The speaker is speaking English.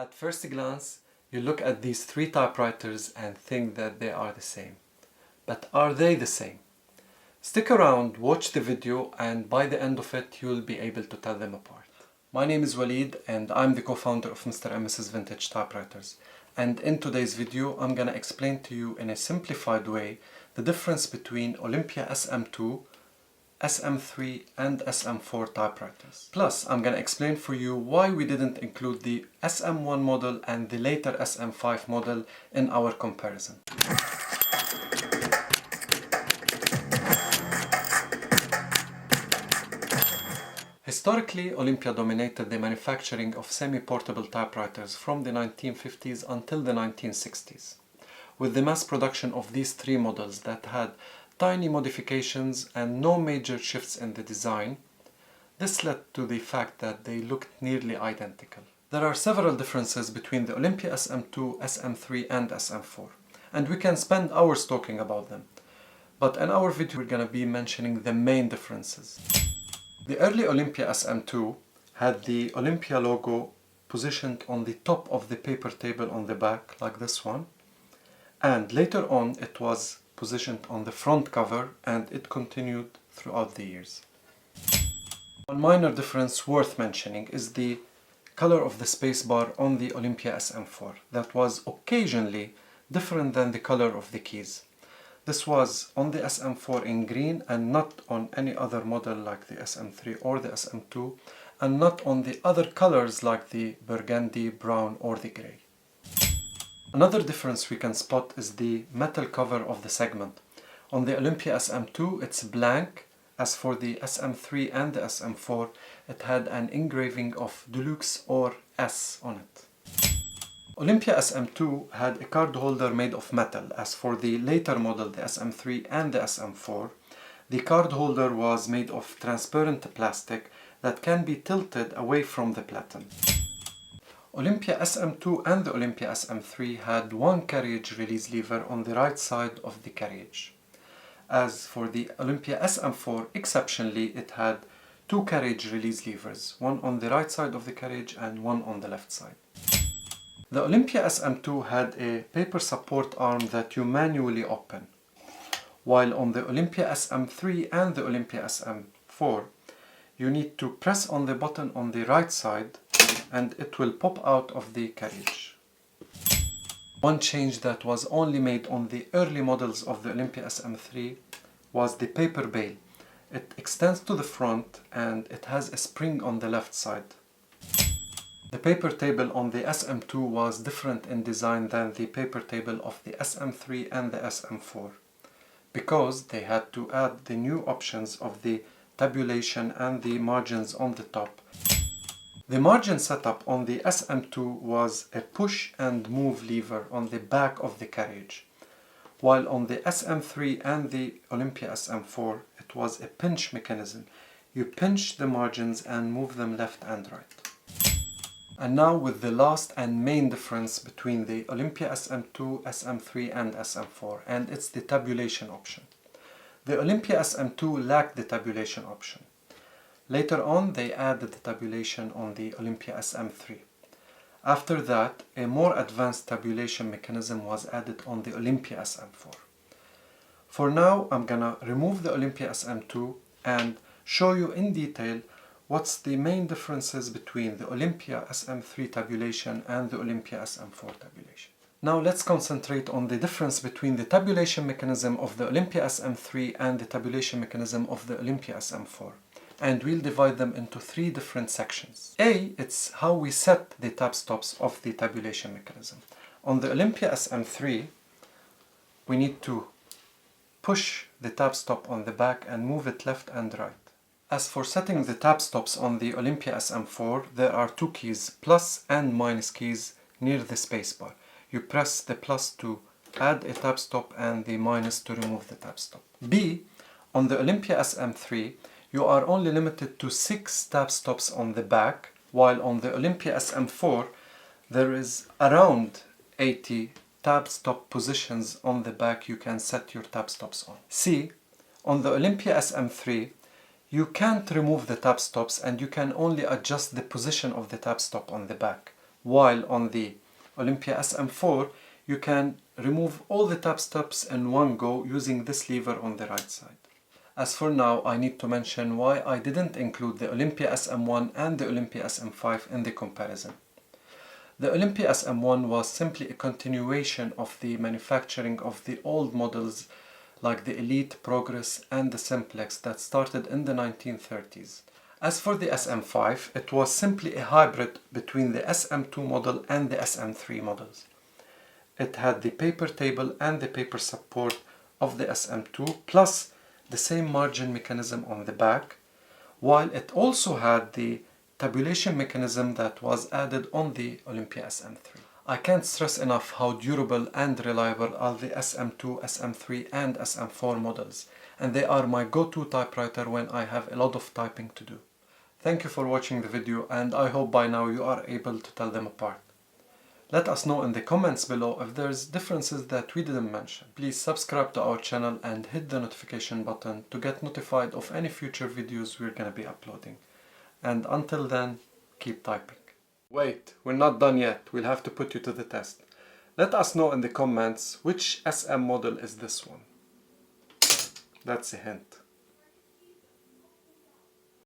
At first glance, you look at these three typewriters and think that they are the same. But are they the same? Stick around, watch the video, and by the end of it, you'll be able to tell them apart. My name is Walid, and I'm the co-founder of Mr. and Mrs. Vintage Typewriters. And in today's video, I'm gonna explain to you in a simplified way the difference between Olympia SM2, SM3 and SM4 typewriters. Plus, I'm gonna explain for you why we didn't include the SM1 model and the later SM5 model in our comparison. Historically, Olympia dominated the manufacturing of semi-portable typewriters from the 1950s until the 1960s, with the mass production of these three models that had tiny modifications and no major shifts in the design. This led to the fact that they looked nearly identical. There are several differences between the Olympia SM2, SM3 and SM4, and we can spend hours talking about them. But in our video we're going to be mentioning the main differences. The early Olympia SM2 had the Olympia logo positioned on the top of the paper table on the back, like this one, and later on it was positioned on the front cover, and it continued throughout the years. One minor difference worth mentioning is the color of the space bar on the Olympia SM4 that was occasionally different than the color of the keys. This was on the SM4 in green and not on any other model like the SM3 or the SM2, and not on the other colors like the burgundy, brown or the grey. Another difference we can spot is the metal cover of the segment. On the Olympia SM2 it's blank, as for the SM3 and the SM4 it had an engraving of Deluxe or S on it. Olympia SM2 had a card holder made of metal. As for the later model, the SM3 and the SM4, the card holder was made of transparent plastic that can be tilted away from the platen. Olympia SM2 and the Olympia SM3 had one carriage release lever on the right side of the carriage. As for the Olympia SM4, exceptionally, it had two carriage release levers, one on the right side of the carriage and one on the left side. The Olympia SM2 had a paper support arm that you manually open, while on the Olympia SM3 and the Olympia SM4, you need to press on the button on the right side and it will pop out of the carriage. One change that was only made on the early models of the Olympia SM3 was the paper bail. It extends to the front and it has a spring on the left side. The paper table on the SM2 was different in design than the paper table of the SM3 and the SM4, because they had to add the new options of the tabulation and the margins on the top. The margin setup on the SM2 was a push and move lever on the back of the carriage, while on the SM3 and the Olympia SM4 it was a pinch mechanism. You pinch the margins and move them left and right. And now with the last and main difference between the Olympia SM2, SM3 and SM4, and it's the tabulation option. The Olympia SM2 lacked the tabulation option. Later on they added the tabulation on the Olympia SM3. After that, a more advanced tabulation mechanism was added on the Olympia SM4. For now, I'm gonna remove the Olympia SM2 and show you in detail what's the main differences between the Olympia SM3 tabulation and the Olympia SM4 tabulation. Now let's concentrate on the difference between the tabulation mechanism of the Olympia SM3 and the tabulation mechanism of the Olympia SM4. And we'll divide them into three different sections. A, it's how we set the tab stops of the tabulation mechanism. On the Olympia SM3, we need to push the tab stop on the back and move it left and right. As for setting the tab stops on the Olympia SM4, there are two keys, plus and minus keys, near the space bar. You press the plus to add a tab stop and the minus to remove the tab stop. B, on the Olympia SM3, you are only limited to 6 tab stops on the back, while on the Olympia SM4, there is around 80 tab stop positions on the back you can set your tab stops on. C, on the Olympia SM3, you can't remove the tab stops and you can only adjust the position of the tab stop on the back. while on the Olympia SM4 you can remove all the tab stops in one go using this lever on the right side. As for now, I need to mention why I didn't include the Olympia SM1 and the Olympia SM5 in the comparison. The Olympia SM1 was simply a continuation of the manufacturing of the old models like the Elite, Progress and the Simplex that started in the 1930s. As for the SM5, it was simply a hybrid between the SM2 model and the SM3 models. It had the paper table and the paper support of the SM2 plus the same margin mechanism on the back, while it also had the tabulation mechanism that was added on the Olympia SM3. I can't stress enough how durable and reliable are the SM2, SM3 and SM4 models, and they are my go-to typewriter when I have a lot of typing to do. Thank you for watching the video, and I hope by now you are able to tell them apart. Let us know in the comments below if there's differences that we didn't mention. Please subscribe to our channel and hit the notification button to get notified of any future videos we're gonna be uploading. And until then, keep typing. Wait, we're not done yet. We'll have to put you to the test. Let us know in the comments which SM model is this one. That's a hint.